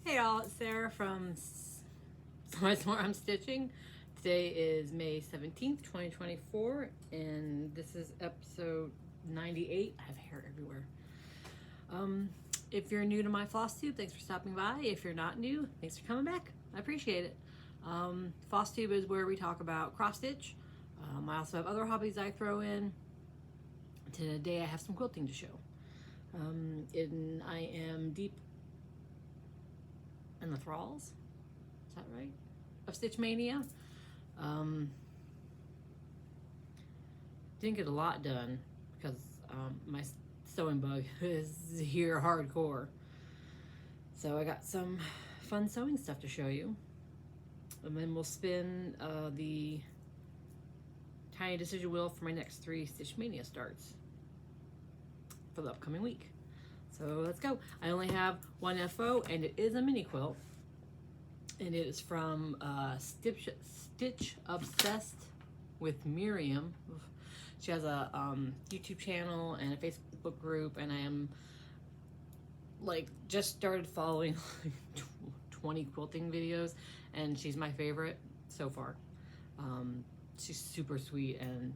Hey y'all, it's Sarah from isweariamstitching. Today is May 17th, 2024, and this is episode 98. I have hair everywhere. If you're new to my Flosstube, thanks for stopping by. If you're not new, thanks for coming back. I appreciate it. Flosstube is where we talk about cross stitch. I also have other hobbies I throw in. Today I have some quilting to show. I am deep in the thralls, is that right? Of Stitch Mania. Didn't get a lot done because my sewing bug is here hardcore. So I got some fun sewing stuff to show you. And then we'll spin the tiny decision wheel for my next 3 Stitch Mania starts for the upcoming week. So let's go. I only have one FO, and it is a mini quilt. And it is from Stitch Obsessed with Miriam. She has a YouTube channel and a Facebook group, and I am just started following 20 quilting videos, and she's my favorite so far. She's super sweet and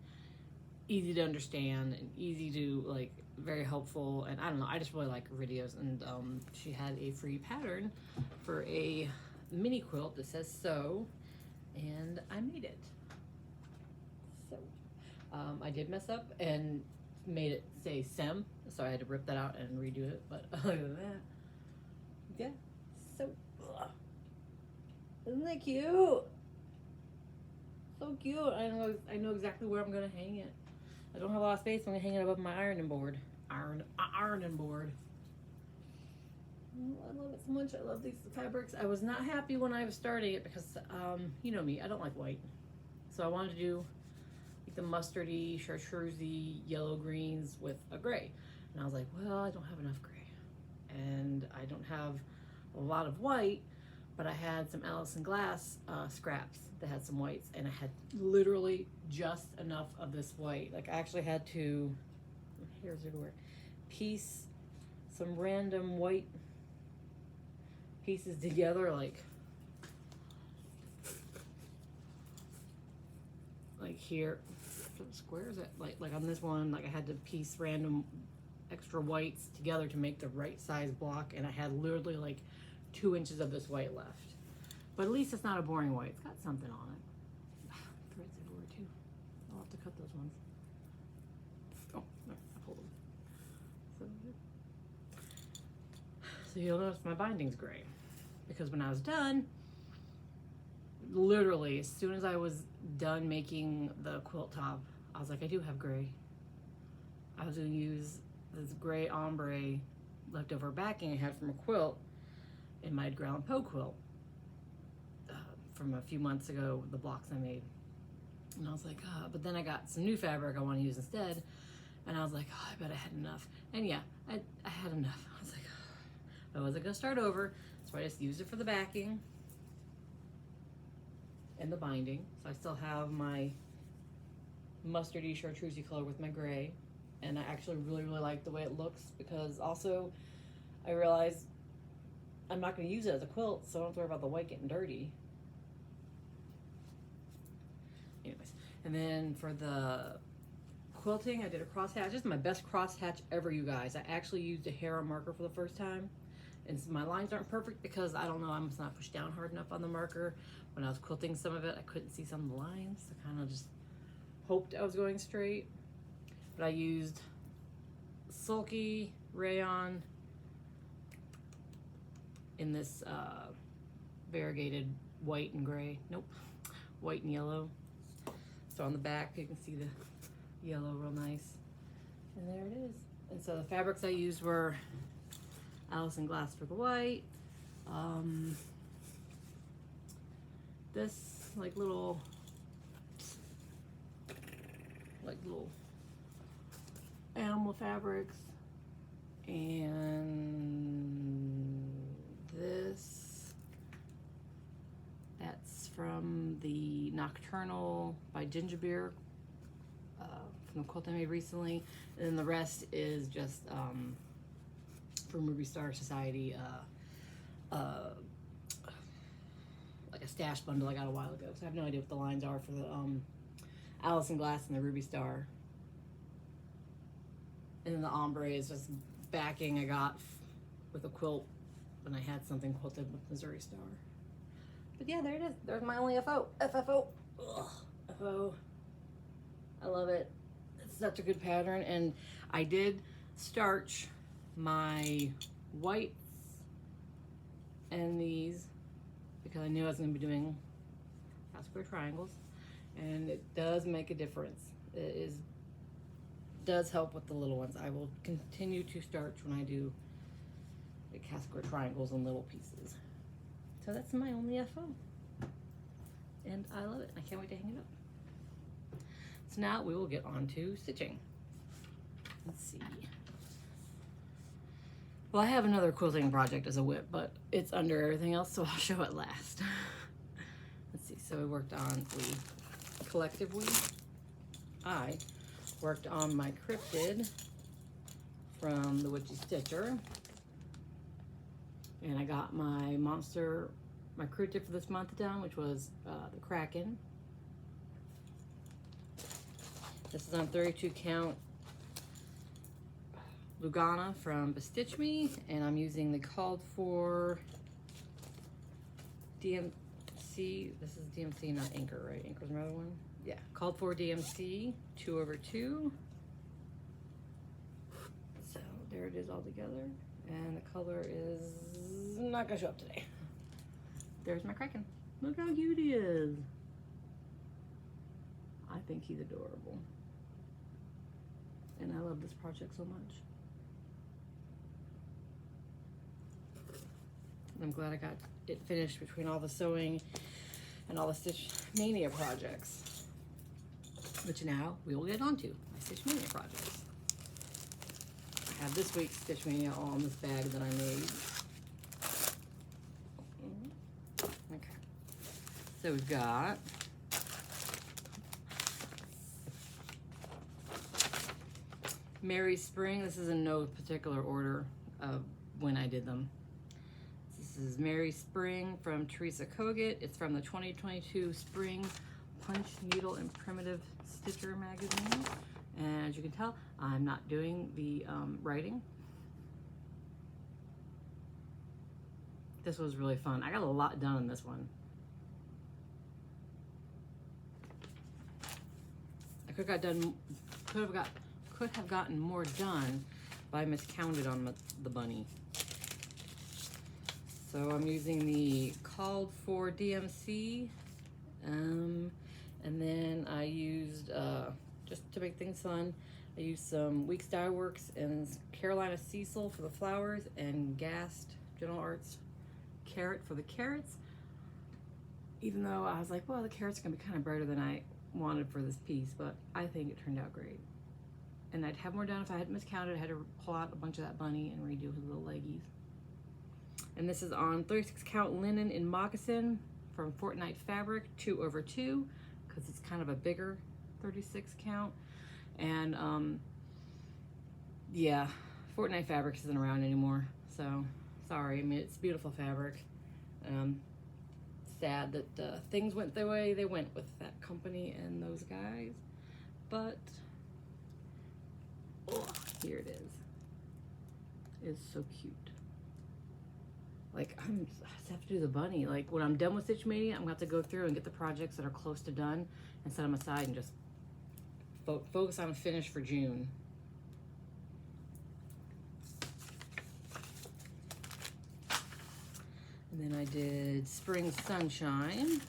easy to understand and easy to very helpful, and I don't know, I just really like her videos. And she had a free pattern for a mini quilt that says sew, and I made it. So I did mess up and made it say sem, so I had to rip that out and redo it, but other than that, yeah. So isn't that cute? So cute. I know exactly where I'm gonna hang it. I don't have a lot of space. I'm gonna hang it above my ironing board. Ironing board. Oh, I love it so much. I love these fabrics. I was not happy when I was starting it because, you know me, I don't like white. So I wanted to do the mustardy, chartreusey, yellow greens with a gray. And I was like, well, I don't have enough gray. And I don't have a lot of white, but I had some Allison Glass scraps that had some whites, and I had literally just enough of this white. I actually had to, here's everywhere, piece some random white pieces together, like here, square is it? Like on this one, I had to piece random extra whites together to make the right size block, and I had literally 2 inches of this white left. But at least it's not a boring white. It's got something on it. Threads everywhere too. I'll have to cut those ones. Oh, no, I pulled them. So you'll notice my binding's gray, because when I was done, literally as soon as I was done making the quilt top, I was like, I do have gray. I was gonna use this gray ombre leftover backing I had from a quilt in my Edgar Allan Poe quilt from a few months ago, the blocks I made. And I was like, but then I got some new fabric I want to use instead, and I was like, I bet I had enough. And yeah, I had enough. I was like, I wasn't gonna start over, so I just used it for the backing and the binding. So I still have my mustardy chartreusey color with my gray, and I actually really like the way it looks, because also I realized I'm not going to use it as a quilt, so I don't have to worry about the white getting dirty. Anyways, and then for the quilting, I did a crosshatch. This is my best crosshatch ever, you guys. I actually used a hair marker for the first time, and so my lines aren't perfect because I don't know, I must not push down hard enough on the marker. When I was quilting some of it, I couldn't see some of the lines. I kind of just hoped I was going straight. But I used sulky rayon in this variegated white and gray. Nope, white and yellow. So on the back, you can see the yellow real nice. And there it is. And so the fabrics I used were Allison Glass for the white. This little animal fabrics, and that's from the Nocturnal by Ginger Beer, from the quilt I made recently. And then the rest is just from Ruby Star Society, like a stash bundle I got a while ago. So I have no idea what the lines are for the Allison Glass and the Ruby Star. And then the ombre is just backing I got with a quilt when I had something quilted with Missouri Star. But yeah, there it is. There's my only FFO. Ugh, FFO. I love it. It's such a good pattern. And I did starch my whites and these because I knew I was going to be doing square triangles, and it does make a difference. It does help with the little ones. I will continue to starch when I do the cast square triangles and little pieces. So that's my only FO, and I love it. I can't wait to hang it up. So now we will get on to stitching. Let's see. Well, I have another quilting project as a whip, but it's under everything else, so I'll show it last. Let's see, so I worked on my cryptid from the Witchy Stitcher. And I got my cryptid for this month done, which was the Kraken. This is on 32 count Lugana from Bestitch Me, and I'm using the called for DMC. This is DMC, not Anchor, right? Anchor's another one. Yeah, called for DMC 2/2. So there it is all together, and the color is not gonna show up today. There's my Kraken. Look how cute he is. I think he's adorable, and I love this project so much. I'm glad I got it finished between all the sewing and all the Stitch Maynia projects, which now we will get on to my Stitch Maynia projects. I have this week's Stitch Maynia all in this bag that I made. Okay, so we've got Merry Spring. This is in no particular order of when I did them. This is Merry Spring from Teresa Kogut. It's from the 2022 Spring Punch, Needle, and Primitive Stitcher magazine. And as you can tell, I'm not doing the writing. This was really fun. I got a lot done in this one. I could have gotten more done, but I miscounted on the bunny. So I'm using the called for DMC, and then I used, just to make things fun, I used some Weeks Dye Works and Carolina Cecil for the flowers, and Gast General Arts Carrot for the carrots. Even though I was like, well, the carrots are gonna be kind of brighter than I wanted for this piece, but I think it turned out great. And I'd have more done if I hadn't miscounted. I had to pull out a bunch of that bunny and redo his little leggies. And this is on 36 count linen in moccasin from Fortnite Fabric 2/2, because it's kind of a bigger 36 count. And yeah, Fortnite Fabric isn't around anymore, so sorry. I mean, it's beautiful fabric. Sad that things went the way they went with that company and those guys, but oh, here it is. It's so cute. Like, I just have to do the bunny. Like, when I'm done with Stitch Maynia, I'm gonna have to go through and get the projects that are close to done and set them aside and just focus on a finish for June. And then I did Spring Sunshine,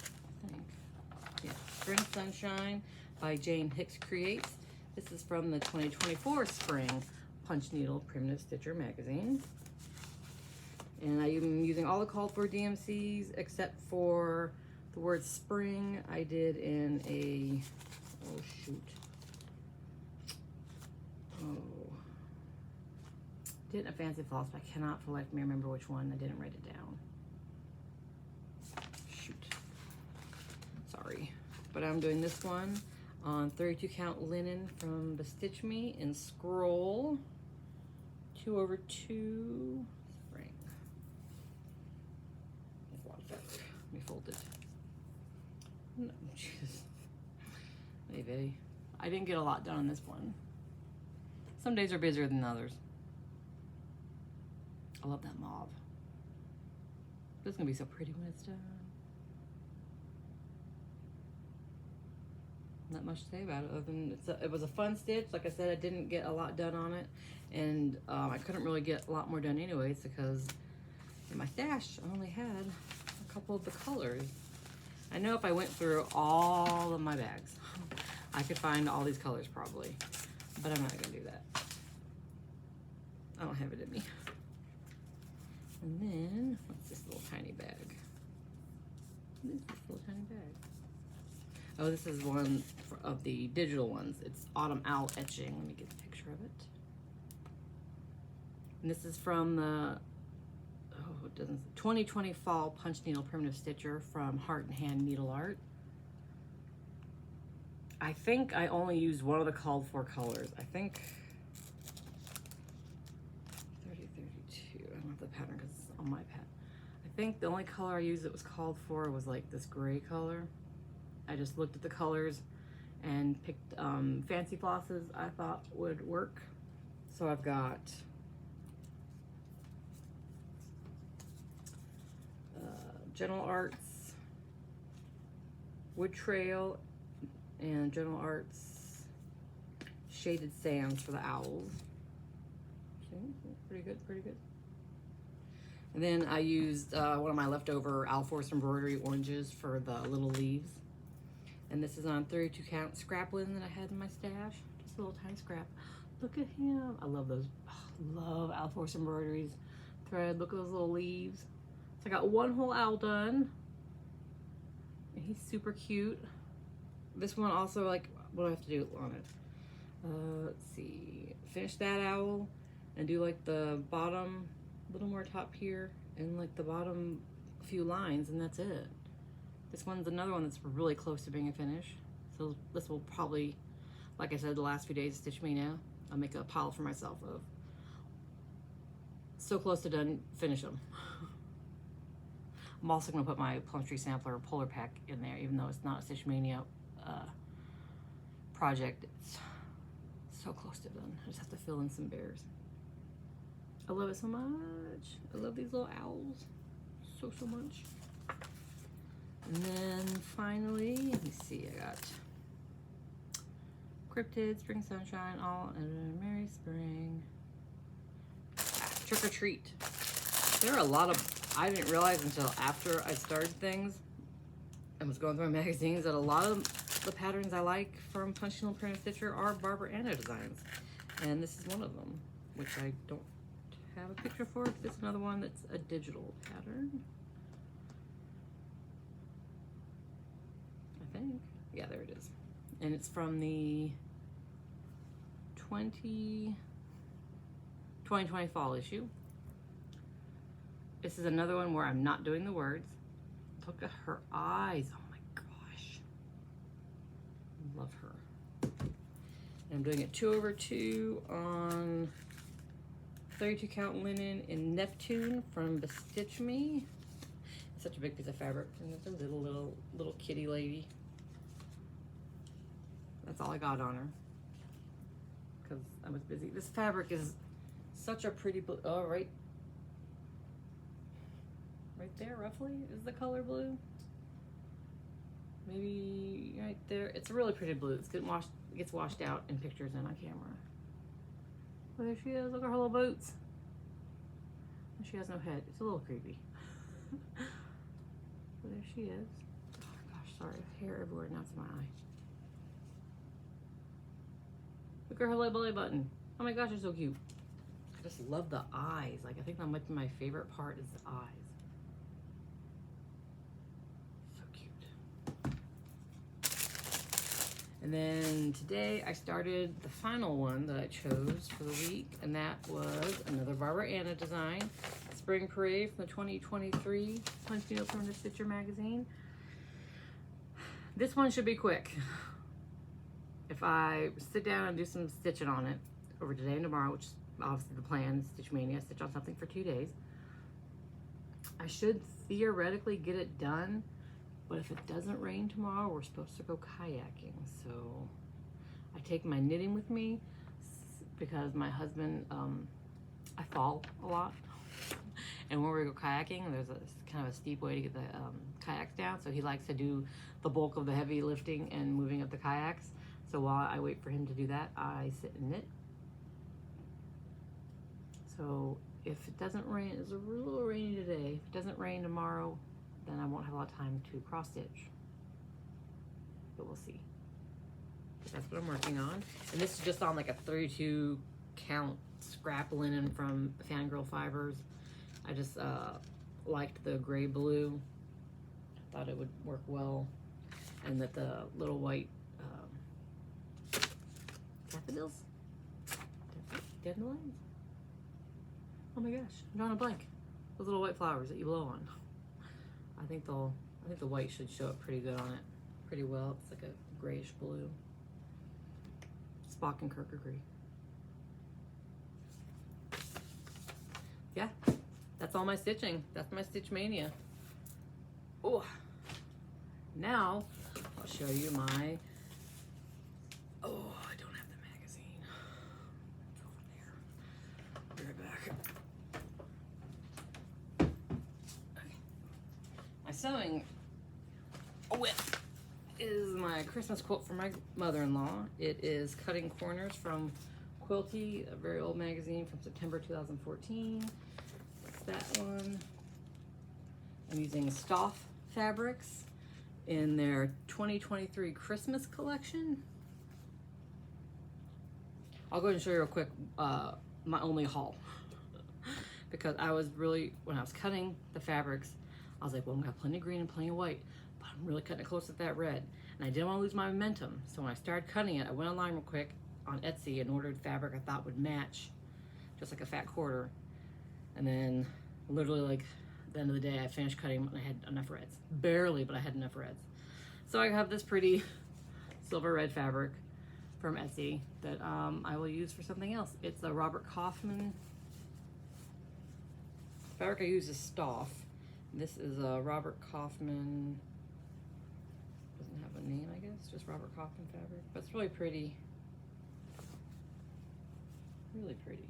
I think. Yeah, Spring Sunshine by Jane Hicks Creates. This is from the 2024 Spring Punch Needle Primitive Stitcher magazine. And I am using all the called for DMCs except for the word spring. I did in a, oh shoot. Oh. Did in a Fancy Floss, but I cannot for life of me remember which one. I didn't write it down. Shoot. Sorry. But I'm doing this one on 32 count linen from Bestitch Me in scroll 2/2 spring. lot of fabric. Let me fold it. No, jeez. Maybe. I didn't get a lot done on this one. Some days are busier than others. I love that mauve. It's gonna be so pretty when it's done. Not much to say about it other than it was a fun stitch. Like I said, I didn't get a lot done on it, and I couldn't really get a lot more done anyways because in my stash I only had a couple of the colors. I know if I went through all of my bags, I could find all these colors probably, but I'm not gonna do that. I don't have it in me. And then, what's this little tiny bag? What is this little tiny bag? Oh, this is one of the digital ones. It's Autumn Owl Etching. Let me get a picture of it. And this is from the 2020 Fall Punch Needle Primitive Stitcher from Heart and Hand Needle Art. I think I only used one of the called for colors. I think 3032. I don't have the pattern because it's on my pad. I think the only color I used that was called for was like this gray color. I just looked at the colors and picked fancy flosses I thought would work. So I've got General Arts, Wood Trail, and General Arts Shaded Sands for the owls. Okay, pretty good, pretty good. And then I used one of my leftover FFOS embroidery oranges for the little leaves. And this is on 32 count scrap linen that I had in my stash. Just a little tiny scrap. Look at him. I love those. Oh, love FFOS embroideries. Thread. Look at those little leaves. So I got one whole owl done. And he's super cute. This one also, like, what do I have to do on it? Let's see. Finish that owl and do like the bottom, a little more top here, and like the bottom few lines, and that's it. This one's another one that's really close to being a finish. So this will probably, like I said, the last few days of Stitch Maynia, I'll make a pile for myself of. So close to done, finish them. I'm also gonna put my Plum Tree Sampler Polar Pack in there, even though it's not a Stitch Maynia project. It's so close to done. I just have to fill in some bears. I love it so much. I love these little owls so much. And then finally, let me see, I got Cryptid, Spring Sunshine, All and Merry Spring. Trick or Treat. There are a lot of, I didn't realize until after I started things and was going through my magazines that a lot of the patterns I like from Punch Needle Primitive Stitcher are Barbara Anna designs. And this is one of them, which I don't have a picture for. This is another one that's a digital pattern. I think. Yeah, there it is. And it's from the 2020 fall issue. This is another one where I'm not doing the words. Look at her eyes. Oh my gosh. Love her. And I'm doing it 2/2 on 32 count linen in Neptune from Bestitch Me. It's such a big piece of fabric. And it's a little kitty lady. That's all I got on her because I was busy. This fabric is such a pretty blue. Oh, right there roughly is the color blue. Maybe right there. It's a really pretty blue. It gets washed out in pictures and on camera. Well, there she is. Look at her little boots. She has no head. It's a little creepy. Well, there she is. Oh my gosh, sorry. Hair everywhere. Now it's my eye. Look at her little belly button. Oh my gosh, they're so cute. I just love the eyes. Like, I think that might be my favorite part is the eyes. So cute. And then today I started the final one that I chose for the week, and that was another Barbara Anna design. Spring Parade from the 2023 Punch Needle Primitive Stitcher magazine. This one should be quick. If I sit down and do some stitching on it over today and tomorrow, which is obviously the plan, Stitch Maynia, stitch on something for 2 days, I should theoretically get it done, but if it doesn't rain tomorrow, we're supposed to go kayaking. So I take my knitting with me because my husband, I fall a lot. And when we go kayaking, there's a kind of a steep way to get the kayaks down. So he likes to do the bulk of the heavy lifting and moving up the kayaks. So while I wait for him to do that, I sit and knit. So if it doesn't rain, it's a little rainy today. If it doesn't rain tomorrow, then I won't have a lot of time to cross stitch. But we'll see. That's what I'm working on. And this is just on like a 32 count scrap linen from Fangirl Fibers. I just liked the gray blue. I thought it would work well. And that the little white daffodils? Dandelions? Oh my gosh, I'm drawing a blank. Those little white flowers that you blow on. I think the white should show up pretty good on it. Pretty well. It's like a grayish blue. Spock and Kirk agree. Yeah, that's all my stitching. That's my Stitch Mania. Oh, now I'll show you my, oh, I don't have the magazine. It's over there. I'll be right back. Okay. My sewing whip is my Christmas quote from my mother-in-law. It is Cutting Corners from Quilty, a very old magazine from September 2014. That's that one. I'm using Stoff fabrics in their 2023 Christmas collection. I'll go ahead and show you real quick my only haul. Because I was really, when I was cutting the fabrics, I was like, well, I'm gonna have plenty of green and plenty of white, but I'm really cutting it close to that red. And I didn't want to lose my momentum. So when I started cutting it, I went online real quick on Etsy and ordered fabric I thought would match, just like a fat quarter. And then literally like at the end of the day, I finished cutting and I had enough reds. Barely, but I had enough reds. So I have this pretty silver red fabric from Etsy that I will use for something else. It's a Robert Kaufman. The fabric I use is Stoff. This is a Robert Kaufman, doesn't have a name I guess, just Robert Kaufman fabric. But it's really pretty. Really pretty.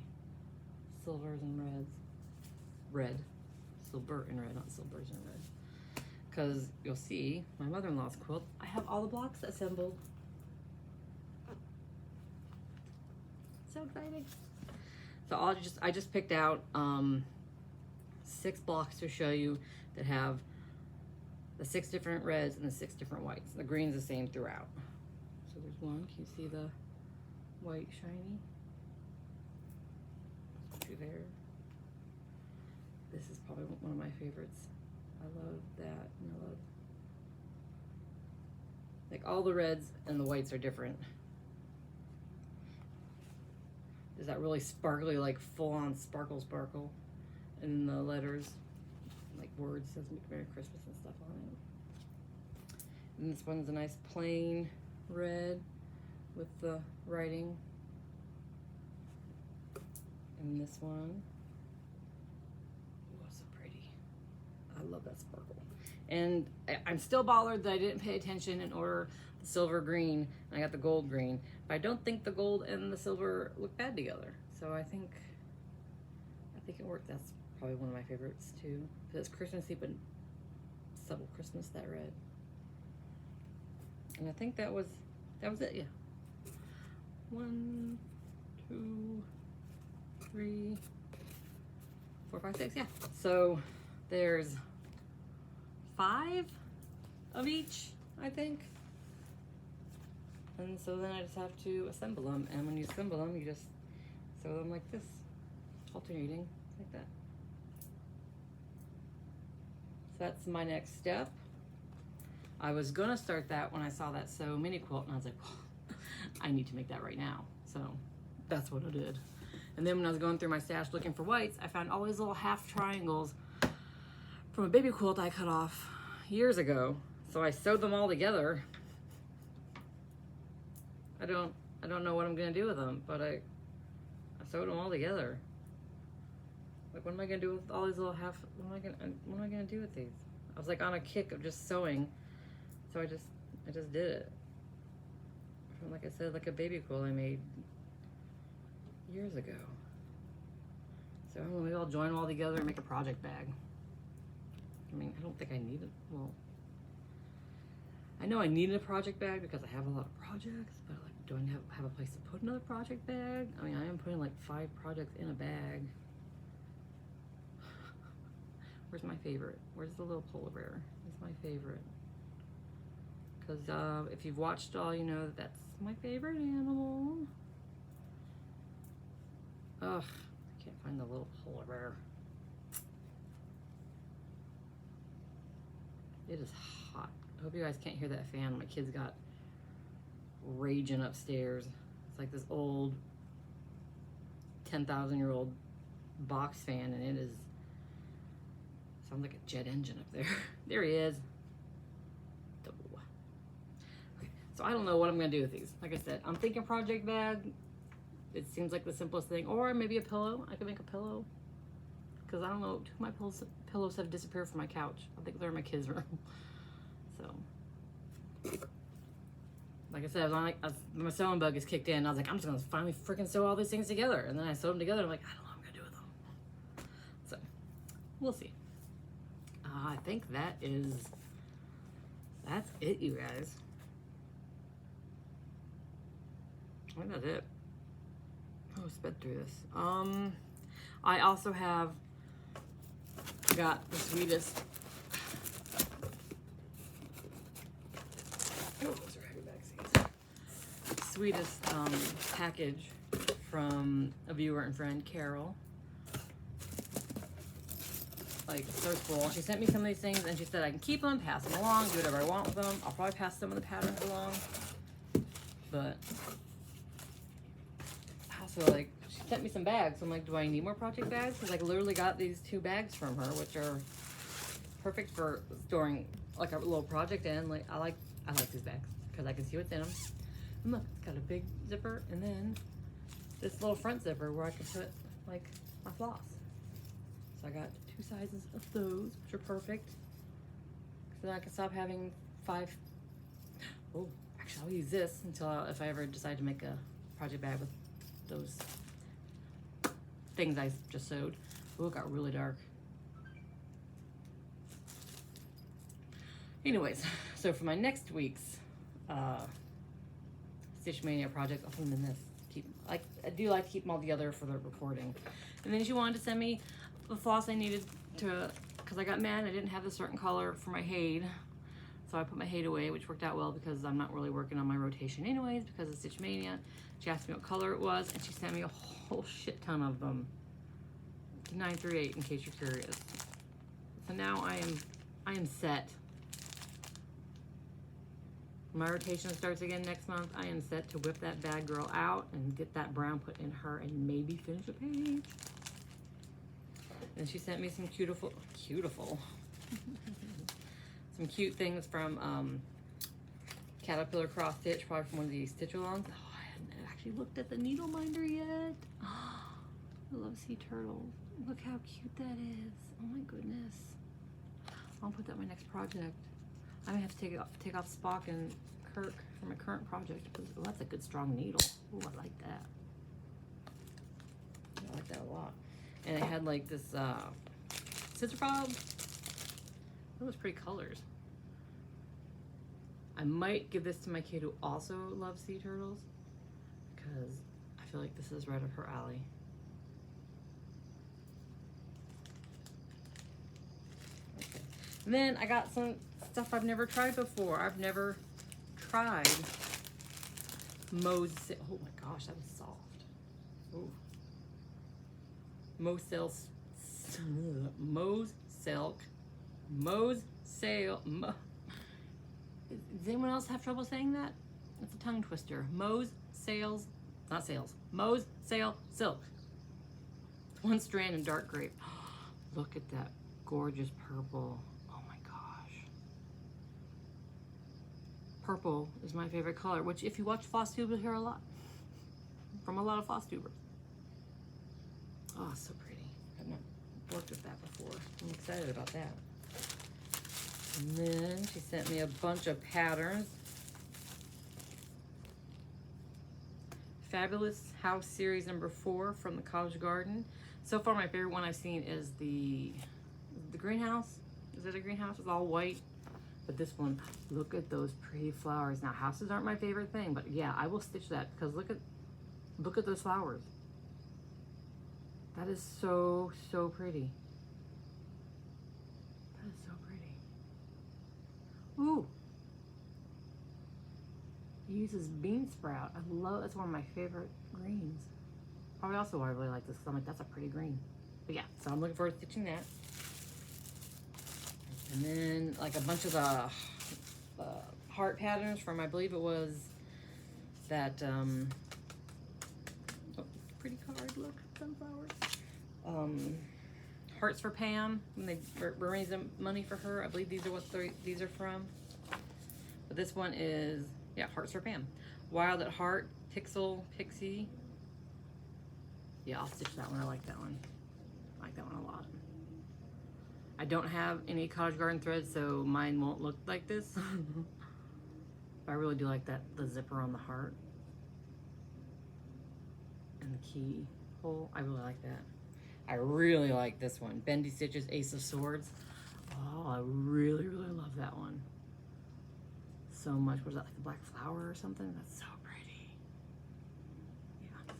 Silvers and reds. Red. Silver and red, not silvers and red. Because you'll see, my mother-in-law's quilt, I have all the blocks assembled. So exciting. So I just picked out 6 blocks to show you that have the 6 different reds and the 6 different whites. The green's the same throughout. So there's one, can you see the white shiny? There. This is probably one of my favorites. I love that, and I love, like, all the reds and the whites are different. There's that really sparkly, like full-on sparkle, and the letters, like words, says Merry Christmas and stuff on it. And this one's a nice plain red with the writing. And this one, oh, so pretty. I love that sparkle. And I'm still bothered that I didn't pay attention and order the silver green, and I got the gold green. But I don't think the gold and the silver look bad together. So I think it worked. That's probably one of my favorites too. Because it's Christmassy, but subtle Christmas, that red. And I think that was it, yeah. 1, 2, 3, 4, 5, 6, yeah. So there's 5 of each, I think. And so then I just have to assemble them. And when you assemble them, you just sew them like this, alternating like that. So that's my next step. I was gonna start that when I saw that Sew mini quilt, and I was like, well, I need to make that right now. So that's what I did. And then when I was going through my stash looking for whites, I found all these little half triangles from a baby quilt I cut off years ago. So I sewed them all together. I don't know what I'm gonna do with them, but I sewed them all together. Like, what am I gonna do with all these little what am I gonna do with these? I was like on a kick of just sewing, so I just did it. From, like I said, like a baby quilt I made years ago. So maybe I'll join them all together and make a project bag. I mean, I don't think I need it. Well, I know I needed a project bag because I have a lot of projects, but like, do I have a place to put another project bag? I mean, I am putting like 5 projects in a bag. Where's my favorite? Where's the little polar bear? It's my favorite. Because if you've watched all, you know that's my favorite animal. Ugh, I can't find the little polar bear. It is hot. I hope you guys can't hear that fan. My kids got raging upstairs. It's like this old 10,000-year-old box fan, and it is sounds like a jet engine up there. There he is. Okay, so I don't know what I'm gonna do with these. Like I said, I'm thinking project bag. It seems like the simplest thing, or maybe a pillow. I could make a pillow, because I don't know, 2 of my pillows have disappeared from my couch. I think they're in my kids' room. So, like I said, my sewing bug is kicked in. I was like, I'm just gonna finally freaking sew all these things together, and then I sewed them together. I'm like, I don't know what I'm gonna do with them. So, we'll see. I think that's it, you guys. I think that's it. Oh, sped through this. I also have got the sweetest. Oh, those are heavy bag seeds. Sweetest package from a viewer and friend, Carol. Like, so cool. She sent me some of these things and she said I can keep them, pass them along, do whatever I want with them. I'll probably pass some of the patterns along. But also, like, she sent me some bags. So I'm like, do I need more project bags? Because I literally got these 2 bags from her, which are perfect for storing like a little project in. Like, I like these bags because I can see what's in them. And look, it's got a big zipper and then this little front zipper where I can put like my floss. So I got 2 sizes of those, which are perfect. So then I can stop having 5. Oh, actually, I'll use this until if I ever decide to make a project bag with those things I just sewed. Oh, it got really dark. Anyways, so for my next week's Stitch Mania project, I'll put them in this. I do like to keep them all together for the recording. And then she wanted to send me the floss I needed to, because I got mad I didn't have a certain color for my Hade. So I put my Hade away, which worked out well because I'm not really working on my rotation anyways because of Stitch Mania. She asked me what color it was and she sent me a whole shit ton of them. 938 in case you're curious. So now I am set. My rotation starts again next month. I am set to whip that bad girl out and get that brown put in her and maybe finish a page. And she sent me some cutieful, some cute things from Caterpillar Cross Stitch, probably from one of these stitch-alongs. Oh, I hadn't actually looked at the needle minder yet. Oh, I love sea turtles. Look how cute that is. Oh my goodness. I'll put that in my next project. I may have to take off Spock and Kirk for my current project. Oh, that's a good strong needle. Oh, I like that. I like that a lot. And it had like this scissor fob. Those pretty colors. I might give this to my kid who also loves sea turtles because I feel like this is right up her alley. Okay. And then I got some stuff I've never tried before. I've never tried Moe's. Oh my gosh, that was soft. Ooh. Moe's Sale. Does anyone else have trouble saying that? It's a tongue twister. Moe's Sale Silk. 1 strand in dark grape. Look at that gorgeous purple. Oh my gosh. Purple is my favorite color, which if you watch Flosstube, you'll hear a lot. From a lot of Flosstubers. Oh, so pretty. worked with that before. I'm excited about that. And then she sent me a bunch of patterns. Fabulous House Series number 4 from the College Garden. So far, my favorite one I've seen is the greenhouse. Is it a greenhouse? It's all white. But this one, look at those pretty flowers. Now, houses aren't my favorite thing, but yeah, I will stitch that because look at those flowers. That is so, so pretty. That is so pretty. Ooh. He uses bean sprout. That's one of my favorite greens. Probably also why I really like this because I'm like, that's a pretty green. But yeah, so I'm looking forward to stitching that. And then like a bunch of the heart patterns from, I believe it was that, oh, pretty card, look, sunflowers. Hearts for Pam, when they were raising money for her. I believe these are what these are from. But this one is, yeah, Hearts for Pam. Wild at Heart, Pixel, Pixie. Yeah, I'll stitch that one. I like that one. I like that one a lot. I don't have any College Garden threads, so mine won't look like this. But I really do like the zipper on the heart. And the key hole. I really like that. I really like this one. Bendy Stitches, Ace of Swords. Oh, I really, really love that one. So much. Was that like a black flower or something? That's so pretty. Yeah.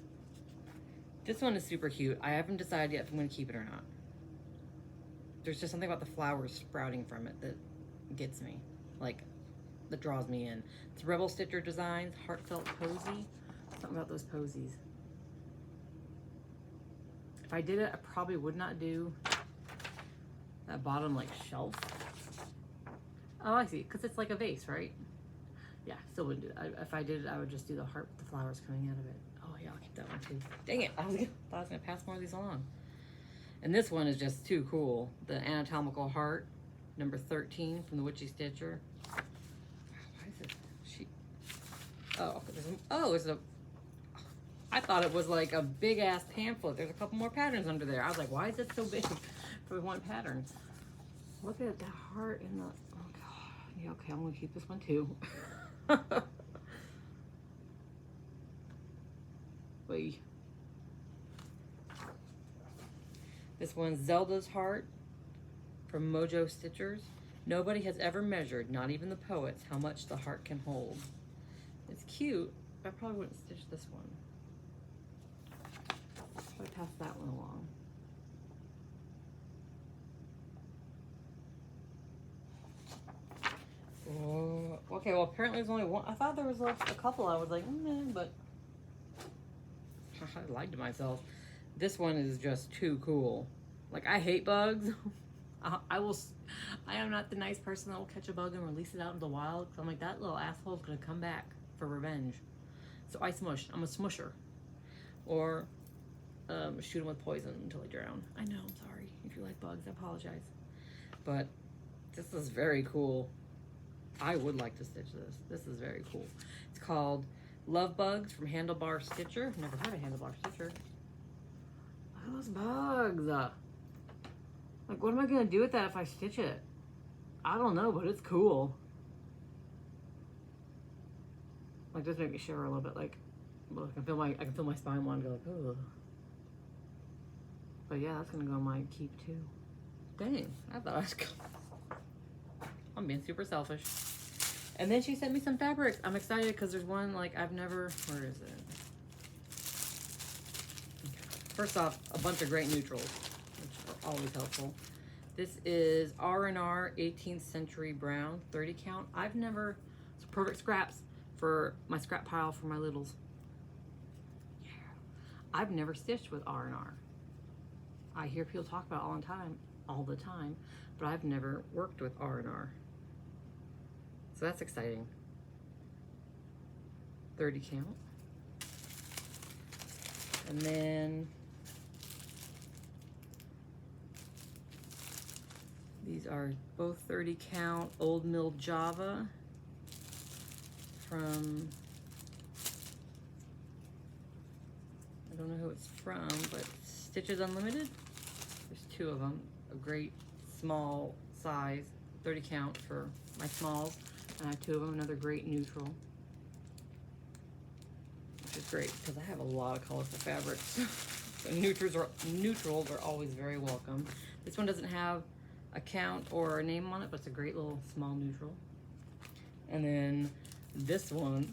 This one is super cute. I haven't decided yet if I'm going to keep it or not. There's just something about the flowers sprouting from it that gets me. Like, that draws me in. It's Rebel Stitcher Designs, Heartfelt Posy. Something about those posies. If I did it, I probably would not do that bottom like shelf. Oh, I see, because it's like a vase, right? Yeah, still wouldn't do that. If I did it, I would just do the heart with the flowers coming out of it. Oh yeah, I'll keep that one too. Dang it, I thought I was gonna pass more of these along. And this one is just too cool. The Anatomical Heart, number 13 from the Witchy Stitcher. Why is it? It's a. I thought it was like a big ass pamphlet. There's a couple more patterns under there. I was like, why is it so big for one pattern? Look at the heart in the. Oh god. Yeah, okay, I'm gonna keep this one too. Wait. This one's Zelda's Heart from Mojo Stitchers. Nobody has ever measured, not even the poets, how much the heart can hold. It's cute, but I probably wouldn't stitch this one. Probably pass that one along. Oh, okay, well apparently there's only one. I thought there was like a couple. I was like, but I lied to myself. This one is just too cool. Like, I hate bugs. I am not the nice person that will catch a bug and release it out into the wild. Cause I'm like, that little asshole's gonna come back for revenge. So I smush. I'm a smusher. Or shoot him with poison until they drown. I know, I'm sorry. If you like bugs, I apologize. But this is very cool. I would like to stitch this. This is very cool. It's called Love Bugs from Handlebar Stitcher. I've never heard of Handlebar Stitcher. Look at those bugs. Like, what am I gonna do with that if I stitch it? I don't know, but it's cool. Like, this made me shiver a little bit. Like, look, I can feel my spine want to go like, ugh. But yeah, that's gonna go in my keep too. Dang, I thought I was. I'm being super selfish. And then she sent me some fabrics. I'm excited because there's one like I've never. Where is it? First off, a bunch of great neutrals, which are always helpful. This is R&R 18th Century Brown 30 count. I've never. It's perfect scraps for my scrap pile for my littles. Yeah. I've never stitched with R&R. I hear people talk about it all the time, but I've never worked with R&R. So that's exciting. 30 count. And then these are both 30 count Old Mill Java from, I don't know who it's from, but Stitches Unlimited. There's 2 of them, a great small size, 30 count for my smalls. And I have 2 of them, another great neutral, which is great because I have a lot of colorful fabrics. So neutrals are always very welcome. This one doesn't have a count or a name on it, but it's a great little small neutral. And then this one,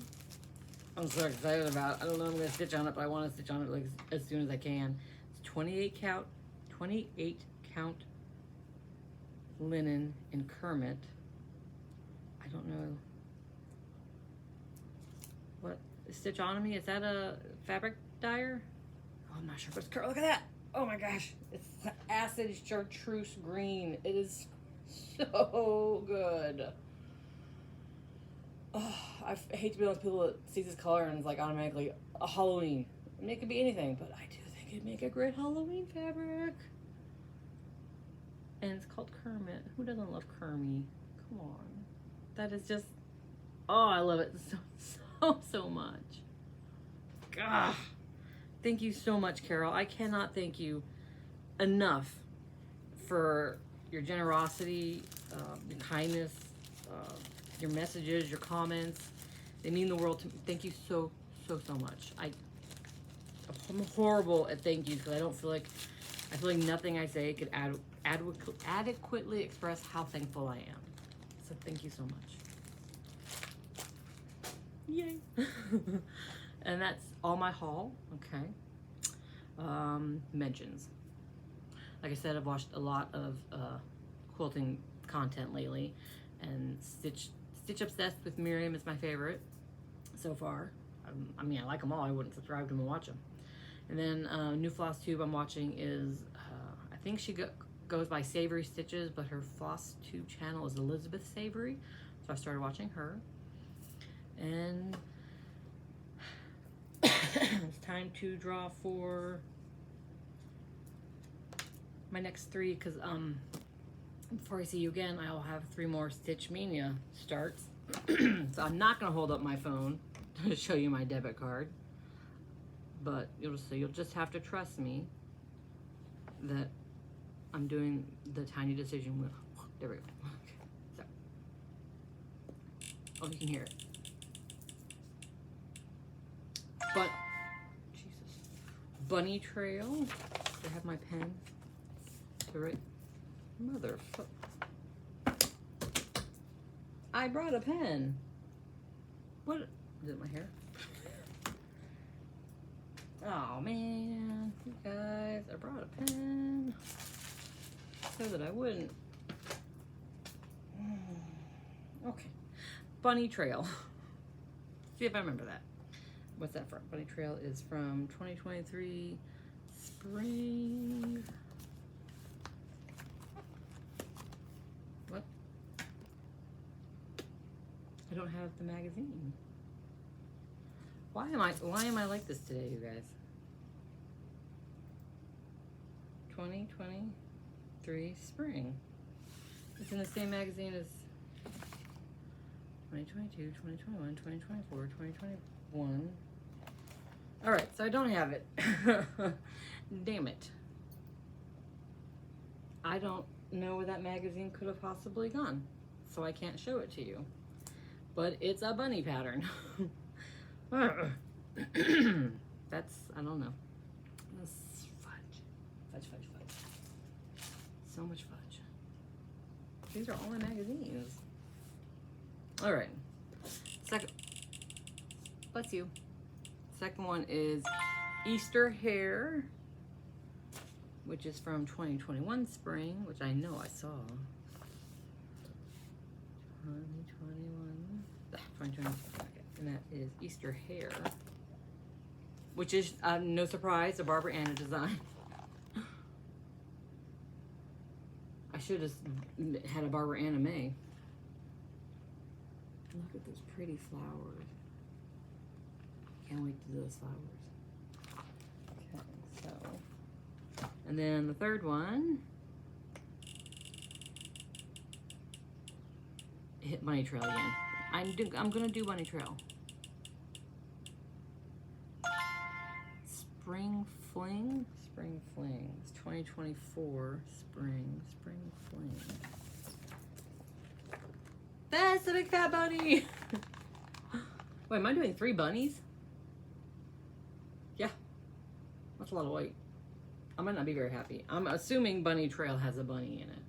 I'm so excited about. I don't know if I'm gonna stitch on it, but I want to stitch on it like as soon as I can. It's 28 count linen in Kermit. I don't know what Stitchonomy, is that a fabric dyer? Oh, I'm not sure, but it's look at that. Oh my gosh, it's acid chartreuse green. It is so good. Oh, I hate to be one of those people that sees this color and is like automatically a Halloween. I mean, it could be anything, but I do think it'd make a great Halloween fabric. And it's called Kermit. Who doesn't love Kermie? Come on. That is just, oh, I love it so much. Gah. Thank you so much, Carol. I cannot thank you enough for your generosity, your kindness, your messages, your comments. They mean the world to me. Thank you so much. I'm horrible at thank yous because I feel like nothing I say could adequately express how thankful I am. So thank you so much. Yay. And that's all my haul. Okay. Mentions. Like I said, I've watched a lot of quilting content lately, and Stitch Obsessed with Miriam is my favorite so far. I mean, I like them all. I wouldn't subscribe to them and watch them. And then new Flosstube I'm watching is, I think she goes by Savory Stitches, but her Flosstube channel is Elizabeth Savory. So I started watching her. And it's time to draw for my next 3, because before I see you again, I'll have 3 more Stitch Maynia starts. So I'm not gonna hold up my phone to show you my debit card, but you'll just have to trust me that I'm doing the tiny decision with. There we go. Okay. So, oh, you can hear it. But Jesus, bunny trail. I have my pen. The right motherfucker. I brought a pen. What? Is it my hair? Oh man, you guys, I brought a pen so that I wouldn't. Okay, bunny trail. See if I remember that. What's that from? Bunny trail is from 2023 spring. What? I don't have the magazine. Why am I like this today, you guys? 2023 spring. It's in the same magazine as 2022, 2021, 2024, 2021. All right, so I don't have it. Damn it. I don't know where that magazine could have possibly gone, so I can't show it to you. But it's a bunny pattern. That's, I don't know. That's fudge. Fudge. So much fudge. These are all my magazines. All right. Second. Bless you. Second one is Easter Hair, which is from 2021 spring, which I know I saw. 2021. And that is Easter Hair, which is, no surprise, a Barbara Anna design. I should have had a Barbara Anna May. Look at those pretty flowers. Can't wait to do those flowers. Okay, so, and then the third one, hit bunny trail again. I'm gonna do bunny trail. Spring Fling Fling. Spring Fling. It's 2024 Spring Fling. That's a big fat bunny! Wait, am I doing 3 bunnies? Yeah. That's a lot of weight. I might not be very happy. I'm assuming Bunny Trail has a bunny in it.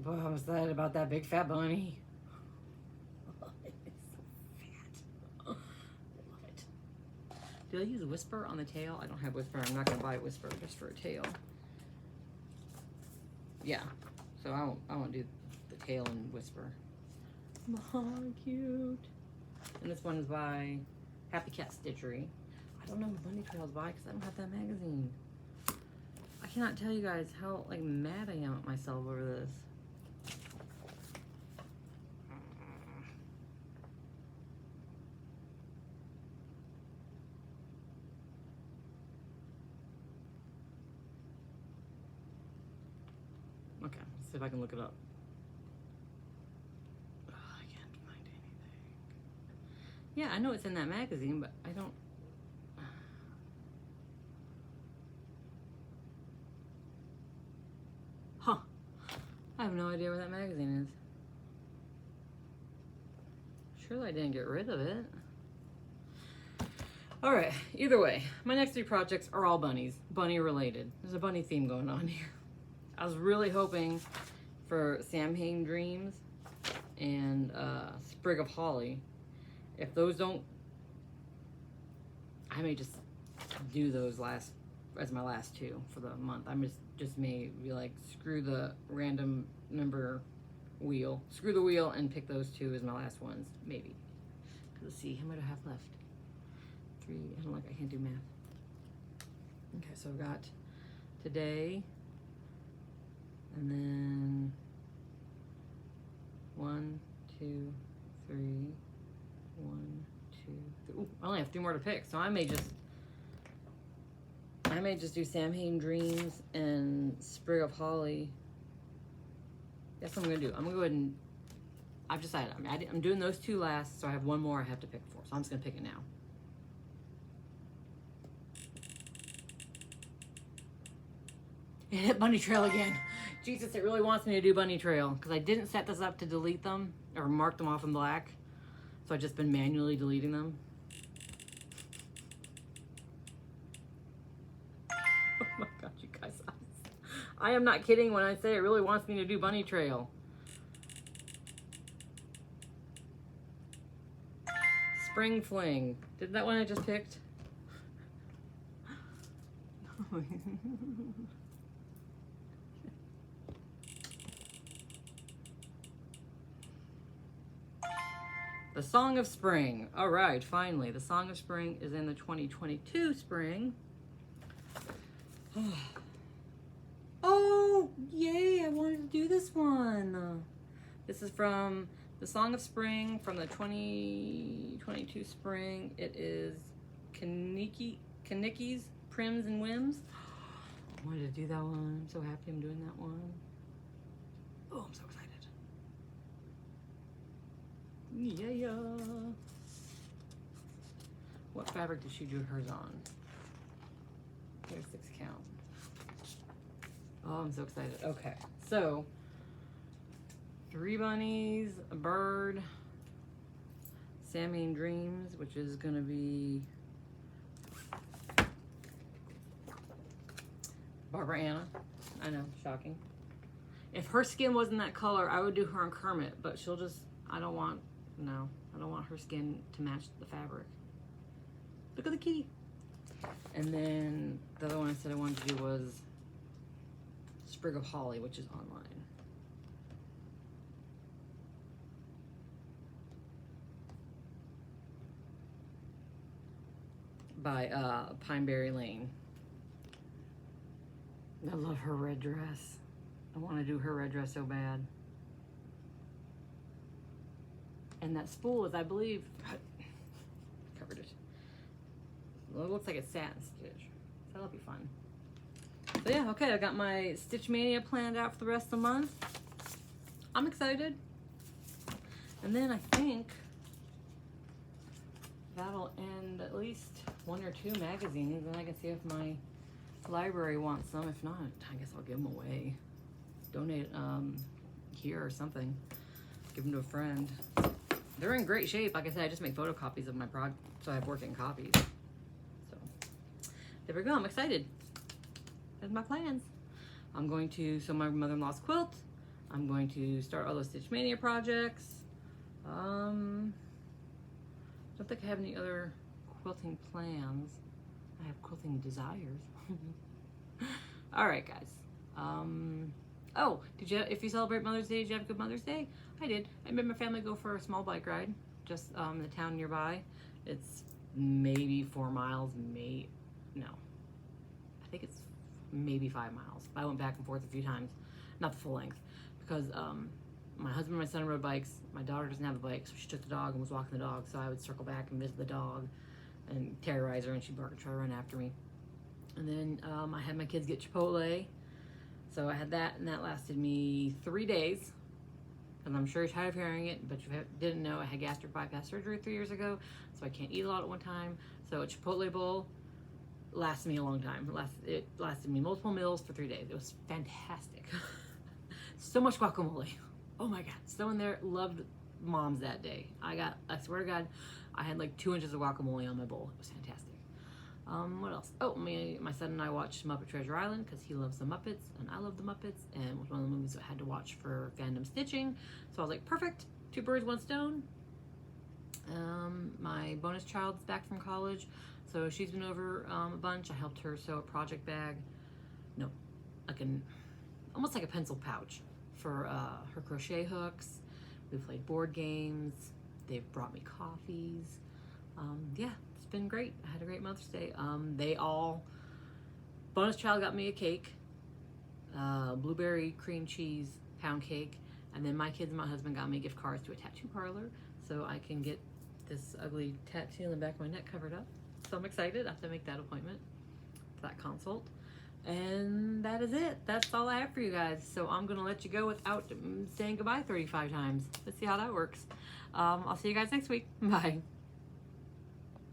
But I'm excited about that big fat bunny. It's so fat. I love it. Did I use Whisper on the tail? I don't have Whisper. I'm not going to buy Whisper just for a tail. Yeah. So I won't do the tail and Whisper. Oh, cute. And this one is by Happy Cat Stitchery. I don't know who Bunny Trail's by because I don't have that magazine. I cannot tell you guys how like mad I am at myself over this. Okay, let's see if I can look it up. Oh, I can't find anything. Yeah, I know it's in that magazine, but I don't. Huh. I have no idea where that magazine is. Surely I didn't get rid of it. Alright, either way, my next 3 projects are all bunnies. Bunny related. There's a bunny theme going on here. I was really hoping for Samhain Dreams and Sprig of Holly. If those don't, I may just do those as my last 2 for the month. I'm just may be like, screw the random number wheel. Screw the wheel and pick those 2 as my last ones, maybe. Let's see, how much do I have left? 3, I can't do math. Okay, so I've got today, and then 1, 2, 3, 1, 2, 3. Ooh, I only have 3 more to pick, so I may just do Samhain Dreams and Sprig of Holly. That's what I'm gonna do. I'm gonna go ahead and, I've decided, I'm doing those 2 last, so I have 1 more I have to pick for, so I'm just gonna pick it now. It hit Bunny Trail again. Jesus, it really wants me to do Bunny Trail, because I didn't set this up to delete them, or mark them off in black, so I've just been manually deleting them. Oh my god, you guys. I am not kidding when I say it really wants me to do Bunny Trail. Spring Fling. Did that one I just picked? The Song of Spring. All right, finally. The Song of Spring is in the 2022 spring. Oh, yay, I wanted to do this one. This is from The Song of Spring from the 2022 spring. It is Kaniki's Prims and Whims. I wanted to do that one. I'm so happy I'm doing that one. Oh, I'm so excited. Yeah. What fabric did she do hers on? 36 count. Oh, I'm so excited. Okay, so 3 bunnies, a bird, Samhain Dreams, which is gonna be Barbara Anna. I know, shocking. If her skin wasn't that color, I would do her on Kermit, but she'll just, I don't want her skin to match the fabric. Look at the kitty. And then the other one I said I wanted to do was Sprig of Holly, which is online. By Pineberry Lane. I love her red dress. I want to do her red dress so bad. And that spool is, I believe, covered it. Well, it looks like it's satin stitch. So that'll be fun. So yeah, okay, I got my Stitch Mania planned out for the rest of the month. I'm excited. And then I think that'll end at least 1 or 2 magazines, and I can see if my library wants some. If not, I guess I'll give them away. Donate here or something. Give them to a friend. They're in great shape. Like I said, I just make photocopies of my product, so I have working copies. So there we go. I'm excited. That's my plans. I'm going to sew my mother-in-law's quilt. I'm going to start all those Stitch Maynia projects. Don't think I have any other quilting plans. I have quilting desires. All right, guys. Oh, if you celebrate Mother's Day, did you have a good Mother's Day? I did. I made my family go for a small bike ride, just in the town nearby. It's maybe 4 miles, no. I think it's maybe 5 miles. I went back and forth a few times, not the full length, because my husband and my son rode bikes. My daughter doesn't have a bike, so she took the dog and was walking the dog, so I would circle back and visit the dog and terrorize her, and she'd bark and try to run after me. And then I had my kids get Chipotle, so I had that, and that lasted me 3 days. And I'm sure you're tired of hearing it, but you didn't know I had gastric bypass surgery 3 years ago, so I can't eat a lot at one time. So a Chipotle bowl lasted me a long time. It lasted me multiple meals for 3 days. It was fantastic. So much guacamole. Oh my God, someone there loved Mom's that day. I swear to God, I had like 2 inches of guacamole on my bowl. It was fantastic. What else? Oh, my son and I watched Muppet Treasure Island because he loves the Muppets and I love the Muppets, and it was one of the movies I had to watch for fandom stitching. So I was like, perfect, 2 birds, 1 stone. My bonus child's back from college, so she's been over a bunch. I helped her sew a project bag, almost like a pencil pouch for her crochet hooks. We played board games. They've brought me coffees. Yeah, it's been great. I had a great Mother's Day. Bonus child got me a cake, blueberry cream cheese pound cake, and then my kids and my husband got me gift cards to a tattoo parlor so I can get this ugly tattoo in the back of my neck covered up. So I'm excited. I have to make that appointment for that consult. And that is it. That's all I have for you guys. So I'm going to let you go without saying goodbye 35 times. Let's see how that works. I'll see you guys next week. Bye.